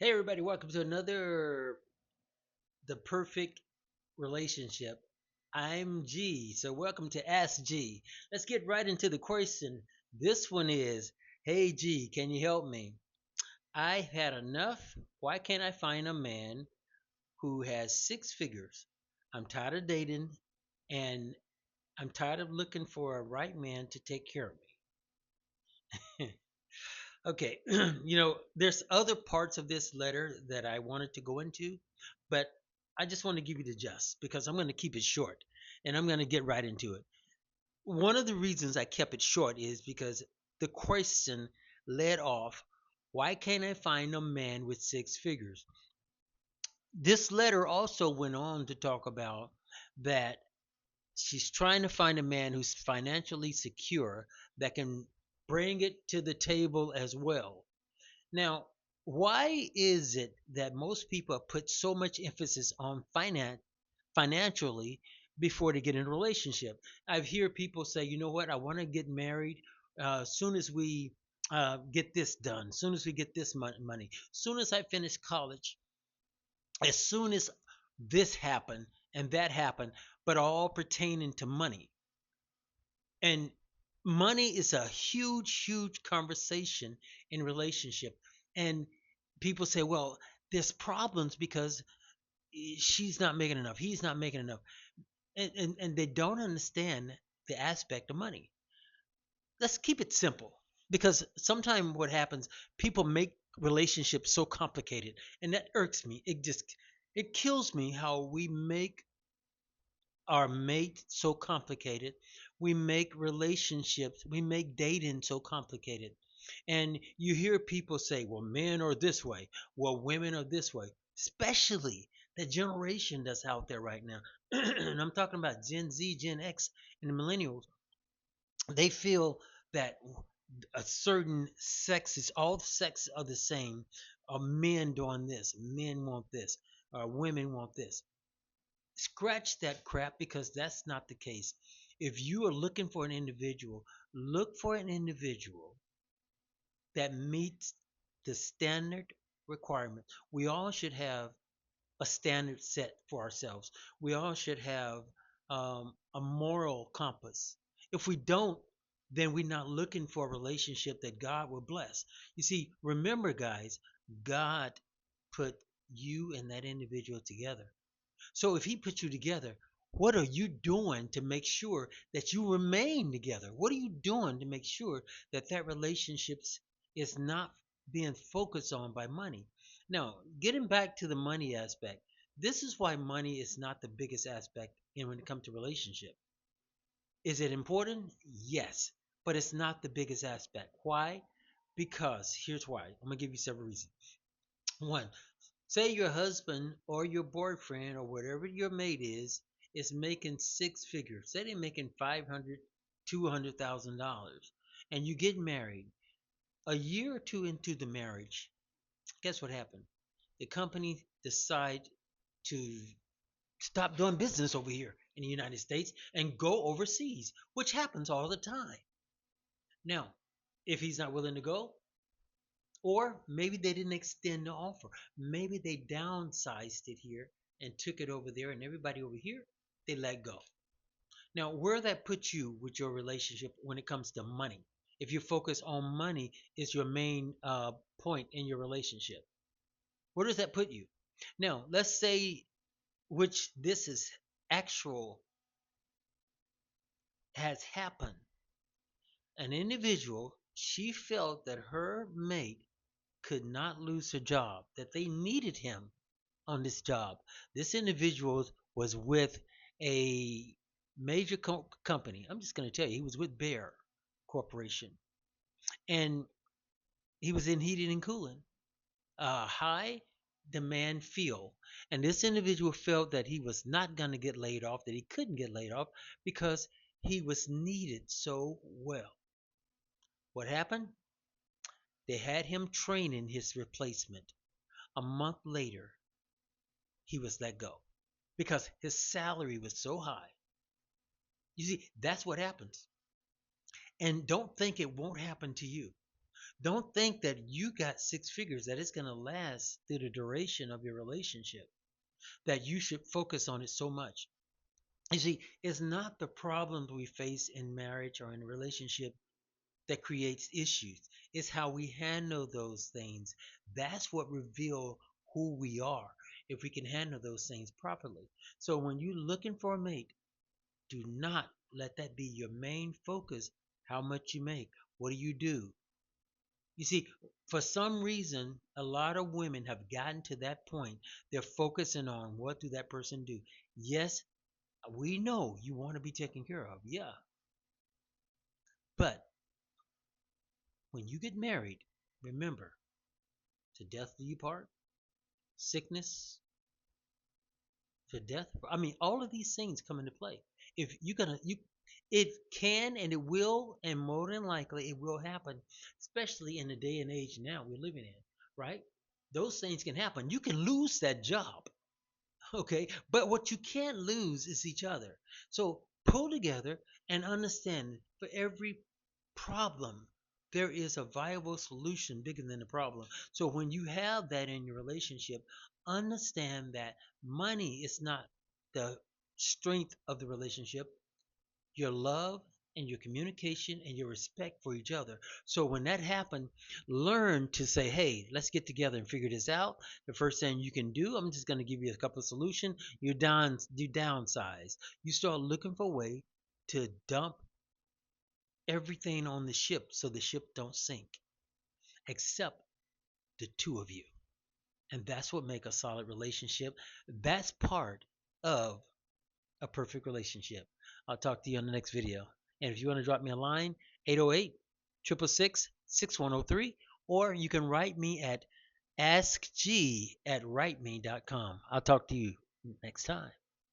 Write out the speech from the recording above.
Hey everybody, welcome to another The Perfect Relationship. I'm G, so welcome to Ask G. Let's get right into the question. This one is, hey G, can you help me? I had enough. Why can't I find a man who has six figures? I'm tired of dating and I'm tired of looking for a right man to take care of me. Okay, there's other parts of this letter that I wanted to go into, but I just want to give you the gist because I'm going to keep it short and I'm going to get right into it. One of the reasons I kept it short is because the question led off, why can't I find a man with six figures? This letter also went on to talk about that she's trying to find a man who's financially secure that can bring it to the table as well. Now, why is it that most people put so much emphasis on financially before they get in a relationship? I've heard people say, you know what, I want to get married as soon as we get this done, as soon as we get this money, as soon as I finish college, as soon as this happened and that happened, but all pertaining to money. And money is a huge, huge conversation in relationship. And people say, well, there's problems because she's not making enough, he's not making enough. And they don't understand the aspect of money. Let's keep it simple because sometimes what happens, people make relationships so complicated, and that irks me. It kills me how we make our mate so complicated. We make relationships, we make dating so complicated. And you hear people say, well, men are this way, well, women are this way, especially the generation that's out there right now. And I'm talking about Gen Z, Gen X, and the millennials. They feel that a certain sex is all sex are the same. Men doing this, men want this, women want this. Scratch that crap because that's not the case. If you are looking for an individual, look for an individual that meets the standard requirements. We all should have a standard set for ourselves. We all should have a moral compass. If we don't, then we're not looking for a relationship that God will bless. You see, remember, guys, God put you and that individual together. So if he put you together, what are you doing to make sure that you remain together? What are you doing to make sure that that relationship is not being focused on by money? Now, getting back to the money aspect, this is why money is not the biggest aspect in when it comes to relationship. Is it important? Yes, but it's not the biggest aspect. Why? Because here's why. I'm gonna give you several reasons. One, say your husband or your boyfriend or whatever your mate is making six figures. Say they're making 500, $200,000, and you get married. A year or two into the marriage, guess what happened? The company decide to stop doing business over here in the United States and go overseas, which happens all the time. Now, if he's not willing to go, or maybe they didn't extend the offer. Maybe they downsized it here and took it over there, and everybody over here, they let go. Now, where that puts you with your relationship when it comes to money, if you focus on money is your main point in your relationship, where does that put you? Now, let's say which this is actual has happened. An individual, she felt that her mate could not lose her job, that they needed him on this job. This individual was with a major company. I'm just going to tell you, he was with Bear Corporation, and he was in heating and cooling, high demand field. And this individual felt that he was not going to get laid off, that he couldn't get laid off because he was needed so well. What happened? They had him training his replacement. A month later, he was let go because his salary was so high. You see, that's what happens. And don't think it won't happen to you. Don't think that you got six figures, that it's going to last through the duration of your relationship, that you should focus on it so much. You see, it's not the problems we face in marriage or in a relationship that creates issues. It's how we handle those things. That's what reveal who we are if we can handle those things properly. So when you're looking for a mate, do not let that be your main focus. How much you make? What do you do? You see, for some reason, a lot of women have gotten to that point. They're focusing on what do that person do. Yes, we know you want to be taken care of. Yeah. But when you get married, remember, to death do you part, sickness, to death. I mean, all of these things come into play. If you're gonna, you, it can and it will, and more than likely it will happen, especially in the day and age now we're living in, right? Those things can happen. You can lose that job, okay? But what you can't lose is each other. So pull together and understand for every problem, there is a viable solution bigger than the problem. So when you have that in your relationship, understand that money is not the strength of the relationship, your love and your communication and your respect for each other. So when that happens, learn to say, hey, let's get together and figure this out. The first thing you can do, I'm just going to give you a couple of solutions. You downsize. You start looking for a way to dump everything on the ship so the ship don't sink except the two of you. And that's what make a solid relationship. That's part of a perfect relationship. I'll talk to you on the next video. And if you want to drop me a line, 808 666 6103, or you can write me at askg@writeme.com. I'll talk to you next time.